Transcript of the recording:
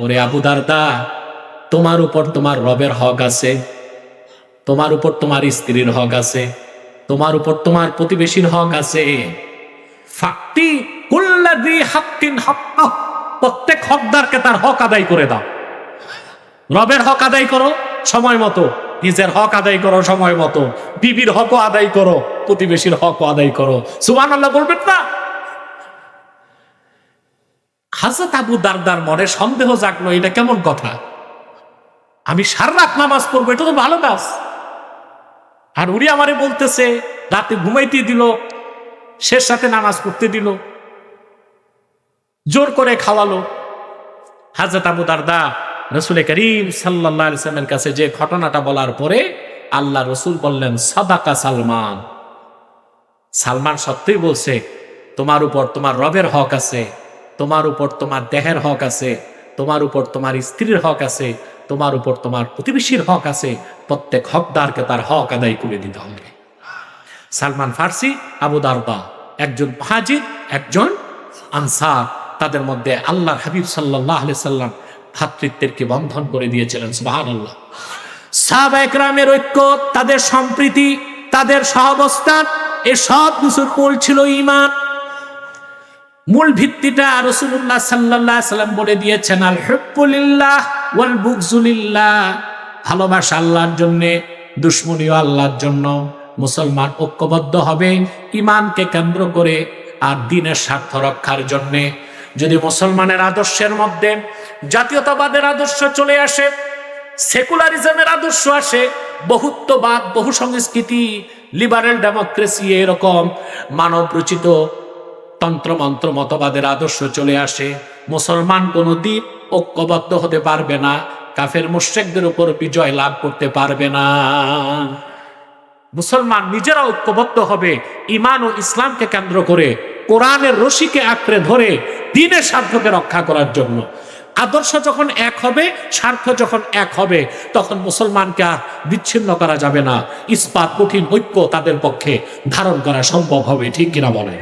ওরে আবু দারদা, তোমার উপর তোমার রবের হক আছে, তোমার উপর তোমার স্ত্রীর হক আছে, তোমার উপর তোমার প্রতিবেশীর হক আছে। ফাক্তি কুল্লাযী হাক্কিন হাক্কাহ, প্রত্যেক হকদারকে তার হক আদায় করে দাও। রবের হক আদায় করো সময় মতো, নিজের হক আদায় করো সময় মতো, বিবির হকও আদায় করো, প্রতিবেশীর হকও আদায় করো। সুবহানাল্লাহ বলবেন না? হযরত আবু দারদার মনে সন্দেহ জাগলো, এটা কেমন কথা? আমি সারা রাত নামাজ পড়বো, এটা তো ভালো কাজ। আর উনি আমারে বলতেছে রাতে ঘুমাইতে দিল, শেষ রাতে নামাজ পড়তে দিল, জোর করে খাওয়ালো। হযরত আবু দারদা রাসূল করিম সাল্লাল্লাহু আলাইহি ওয়াসাল্লামের কাছে যে ঘটনাটা বলার পরে আল্লাহ রসুল বললেন, সাদাকা সালমান, সালমান সত্যিই বলছে, তোমার উপর তোমার রবের হক আছে, তোমার উপর তোমার দেহের হক আছে, তোমার উপর তোমার স্ত্রীর হক আছে, তোমার উপর তোমার প্রতিবেশীর হক আছে। প্রত্যেক হকদারকে তার হক আদায় করে দিতে হবে। সালমান ফার্সি, আবু দারদা, একজন মুহাজির, একজন আনসার। তাদের মধ্যে আল্লাহর হাবিব সাল্লাল্লাহু আলাইহি সাল্লাম ভ্রাতৃত্বের কি বন্ধন করে দিয়েছিলেন। সুবহানাল্লাহ। সাহাবা একরামের ঐক্য, তাদের সম্প্রীতি, তাদের সহাবস্থান, এসব কিছুর মূল ছিল ঈমান। মূল ভিত্তিটা রাসূলুল্লাহ সাল্লাল্লাহু আলাইহি সাল্লাম বলে দিয়েছেন, আল হুব্বু লিল্লাহ ওয়াল বুগযু লিল্লাহ। ভালোবাসা আল্লাহর জন্য, দুশমনীও আল্লাহর জন্য। মুসলমান ঐক্যবদ্ধ হবে ঈমানকে কেন্দ্র করে আর দ্বীনের স্বার্থ রক্ষার জন্য। যদি মুসলমানের আদর্শের মধ্যে জাতীয়তাবাদের আদর্শ চলে আসে, সেকুলারিজমের আদর্শ আসে, বহুত্ববাদ, বহু সংস্কৃতি, লিবারেল ডেমোক্রেসি, এরকম মানব রচিত তন্ত্রমন্ত্র মতবাদের আদর্শ চলে আসে, মুসলমান কোনদিন ঐক্যবদ্ধ হতে পারবে না, কাফের মুশরিকদের উপর বিজয় লাভ করতে পারবে না। মুসলমান নিজেরা ঐক্যবদ্ধ হবে ঈমান ও ইসলামকে কেন্দ্র করে, কোরআনের রশিকে আঁকড়ে ধরে দ্বীনের স্বার্থকে রক্ষা করার জন্য। আদর্শ যখন এক হবে, স্বার্থ যখন এক হবে, তখন মুসলমানকে আর বিচ্ছিন্ন করা যাবে না। ইস্পাত কঠিন ঐক্য তাদের পক্ষে ধারণ করা সম্ভব হবে। ঠিক কিনা বলেন?